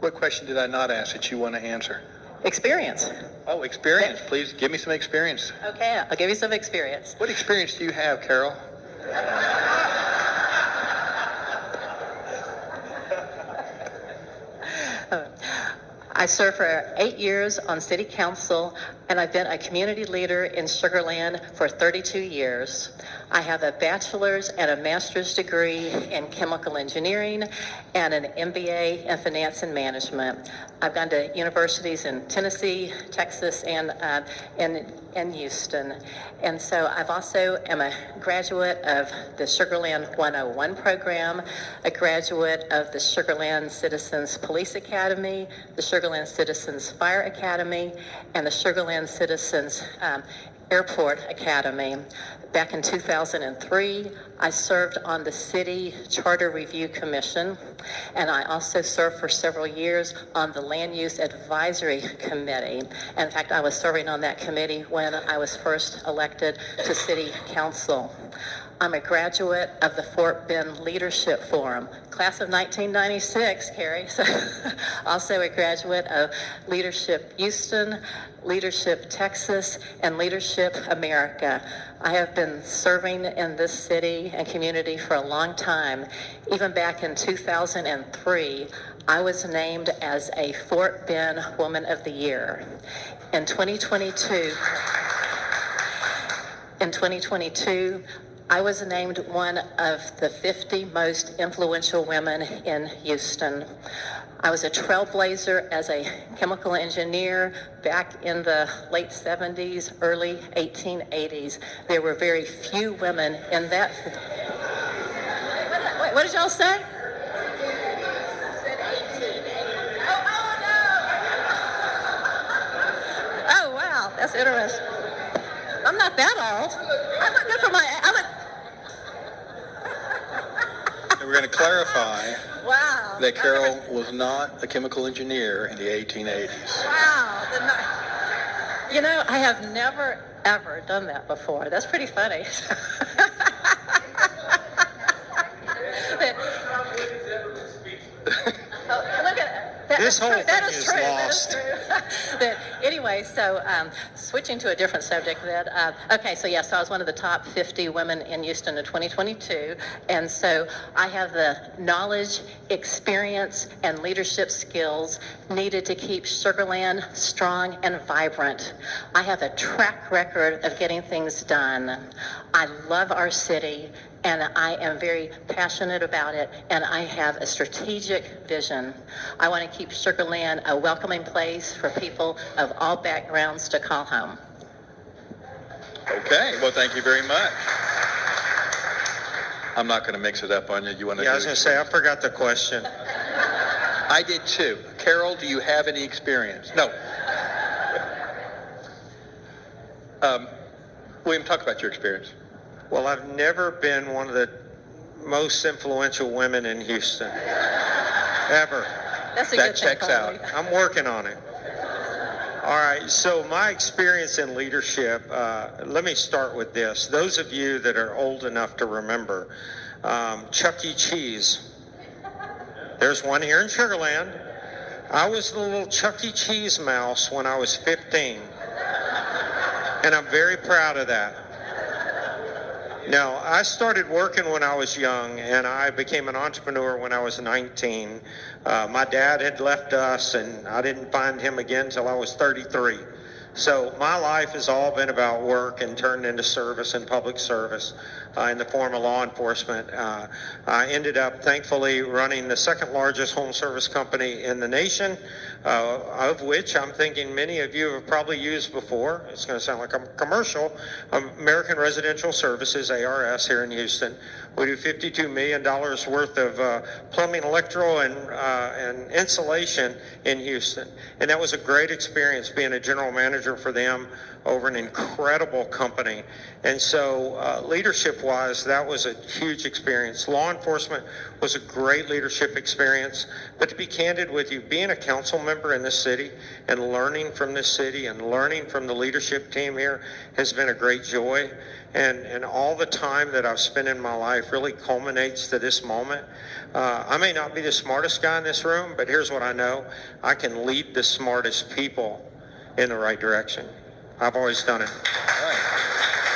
What question did I not ask that you want to answer? Experience. Oh, experience. Please give me some experience. Okay, I'll give you some experience. What experience do you have, Carol? I served for 8 years on city council, and I've been a community leader in Sugar Land for 32 years. I have a bachelor's and a master's degree in chemical engineering and an MBA in finance and management. I've gone to universities in Tennessee, Texas, and in Houston. And so I've also am a graduate of the Sugar Land 101 program, a graduate of the Sugar Land Citizens Police Academy, the Sugar Land Citizens Fire Academy, and the Sugar Land Citizens Airport Academy. Back in 2003, I served on the City Charter Review Commission, and I also served for several years on the Land Use Advisory Committee. In fact, I was serving on that committee when I was first elected to City Council. I'm a graduate of the Fort Bend Leadership Forum, class of 1996, Carrie. So also a graduate of Leadership Houston, Leadership Texas, and Leadership America. I have been serving in this city and community for a long time. Even back in 2003, I was named as a Fort Bend Woman of the Year. In 2022, I was named one of the 50 most influential women in Houston. I was a trailblazer as a chemical engineer back in the late 70s, early 1880s. There were very few women in that. Wait, what did y'all say? Oh, wow, that's interesting. I'm not that old. I look good for my. And we're going to clarify Wow. that Carol was not a chemical engineer in the 1880s. Wow. You know, I have never, ever done that before. That's pretty funny. Look at that. This whole That thing is is true. lost. That is true. But anyway, so switching to a different subject, okay, so yes, so I was one of the top 50 women in Houston in 2022, and so I have the knowledge, experience, and leadership skills needed to keep Sugar Land strong and vibrant. I have a track record of getting things done. I love our city, and I am very passionate about it, and I have a strategic vision. I want to keep Sugar Land a welcoming place for people of all backgrounds to call home. Okay, well, thank you very much. I'm not going to mix it up on you. You want to? Yeah, I was going to say, I forgot the question. I did too. Carol, do you have any experience? No. William, talk about your experience. Well, I've never been one of the most influential women in Houston. Ever. That's a That good checks thing, out. Carly. I'm working on it. All right, so my experience in leadership, let me start with this. Those of you that are old enough to remember, Chuck E. Cheese. There's one here in Sugar Land. I was the little Chuck E. Cheese mouse when I was 15. And I'm very proud of that. Now, I started working when I was young, and I became an entrepreneur when I was 19. My dad had left us, and I didn't find him again until I was 33. So my life has all been about work and turned into service and public service in the form of law enforcement. I ended up, thankfully, running the second largest home service company in the nation, of which I'm thinking many of you have probably used before. It's going to sound like a commercial. American Residential Services, ARS, here in Houston. We do $52 million worth of plumbing, electrical, and insulation in Houston. And that was a great experience being a general manager for them over an incredible company. And so leadership-wise, that was a huge experience. Law enforcement was a great leadership experience. But to be candid with you, being a council member in this city and learning from this city and learning from the leadership team here has been a great joy. and all the time that I've spent in my life really culminates to this moment. I may not be the smartest guy in this room, but here's what I know. I can lead the smartest people in the right direction. I've always done it. All right.